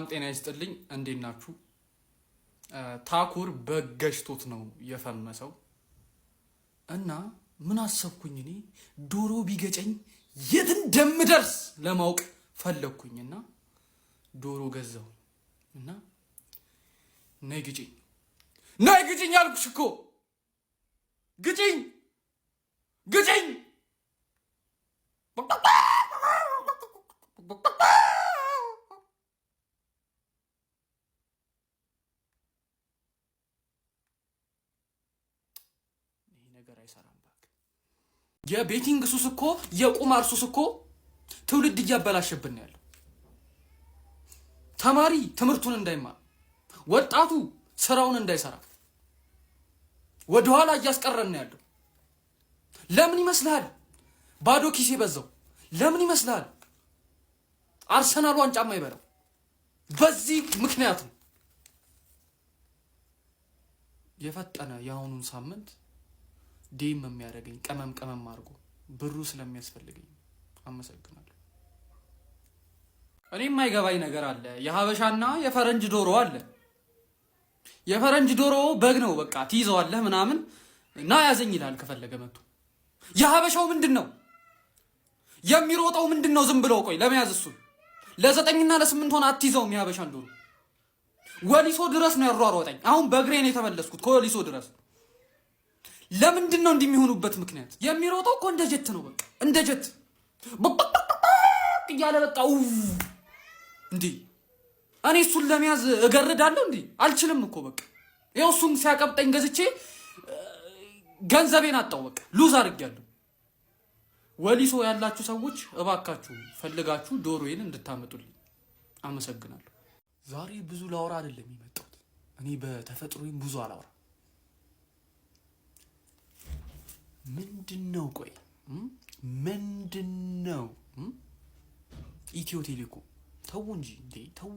ጤና ይስጥልኝ እንዴት ናችሁ? ታኩር በገሽቶት ነው የፈመሰው እና ምን አሰብኩኝ እኔ ዶሮ ቢገጨኝ የት እንደምደርስ ለማወቅ ፈለኩኝና ዶሮ ገዛው እና ነይ ግጭኝ አልኩሽ እኮ ግጭኝ ነገር አይሰራም ባክ። የቤቲንግ ሱስ እኮ የቁማር ሱስ እኮ ትውልድ እያበላሸብን ያለው። ተማሪ ትምህርቱን እንዳይማር፣ ወጣቱ ስራውን እንዳይሰራ ወደኋላ እያስቀረን ያለው። ለምን ይመስልሃል? ባዶ ኪስ የበዛው ለምን ይመስልሃል? አርሰናል ዋንጫ የማይበላው በዚህ ምክንያት ነው። የፈጠነ የአሁኑን ሳምንት ዴም የሚያደርገኝ ቀመም አድርጎ ብሩ ስለሚያስፈልገኝ አመሰግናለሁ። እኔ የማይገባኝ ነገር አለ። የሀበሻና የፈረንጅ ዶሮ አለ። የፈረንጅ ዶሮ በግ ነው በቃ ትይዘዋለህ ምናምን እና ያዘኝ ይላል ከፈለገ መጥቶ። የሀበሻው ምንድነው የሚሮጠው? ምንድነው ዝም ብለው ቆይ ለመያዝ እሱ ለ9 እና ለ8 ሆነ አትይዘውም። የሀበሻን ዶሮ ወሊሶ ድረስ ነው ያሯሯጠኝ። አሁን በእግሬ ነው የተመለስኩት ከወሊሶ ድረስ። ለምንድን ነው እንደሚሆኑበት ምክንያት? የሚሮጠው እኮ እንደ ጀት ነው በቃ እንደ ጀት እያለ በቃ እንዴ እኔ እሱን ለመያዝ እገርዳለሁ እንዴ? አልችልም እኮ በቃ ይኸው እሱን ሲያቀብጠኝ ገዝቼ ገንዘቤን አጣው በቃ ሉዝ አድርጌያለሁ። ወሊሶ ያላችሁ ሰዎች እባካችሁ ፈልጋችሁ ዶሮዬን እንድታመጡልኝ አመሰግናለሁ። ዛሬ ብዙ ላወራ አይደለም የመጣሁት። እኔ በተፈጥሮዬም ብዙ አላወራ። ምንድነው ቆይ ምንድነው ኢትዮ ቴሌኮም ተው እንጂ እንዴ ተው።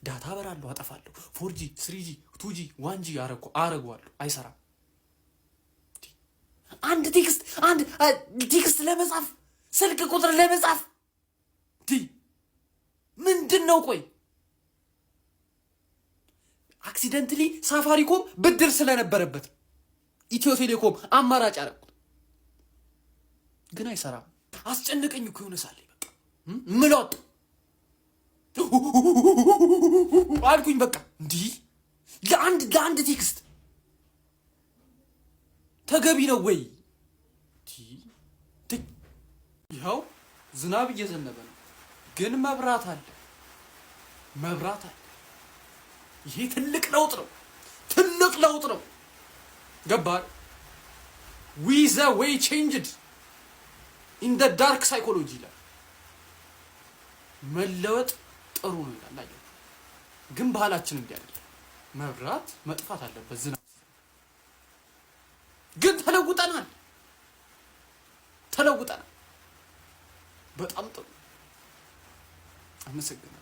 ዳታ በራለሁ አጠፋለሁ። 4G 3G 2G 1G አረጋለሁ አይሰራም። አንድ ቴክስት ለመጻፍ ስልክ ቁጥር ለመጻፍ ምንድነው ቆይ? አክሲደንትሊ ሳፋሪኮም ብድር ስለነበረበት ኢትዮ ቴሌኮም አማራጭ አረኩት፣ ግን አይሰራም። አስጨነቀኝ እኮ የሆነ ሳለ በቃ ምሎጥ አልኩኝ በቃ እንዲህ ለአንድ ቴክስት ተገቢ ነው ወይ? ይኸው ዝናብ እየዘነበ ነው፣ ግን መብራት አለ። ይሄ ትልቅ ለውጥ ነው። ገባህ? we the way changed in the dark psychology ላይ መለወጥ ጥሩ ነው ይላል። ግን ባህላችን እንዲህ አይደለም። መብራት መጥፋት አለበት ዝናብ። ግን ተለውጠናል። በጣም ጥሩ አመሰግናለሁ።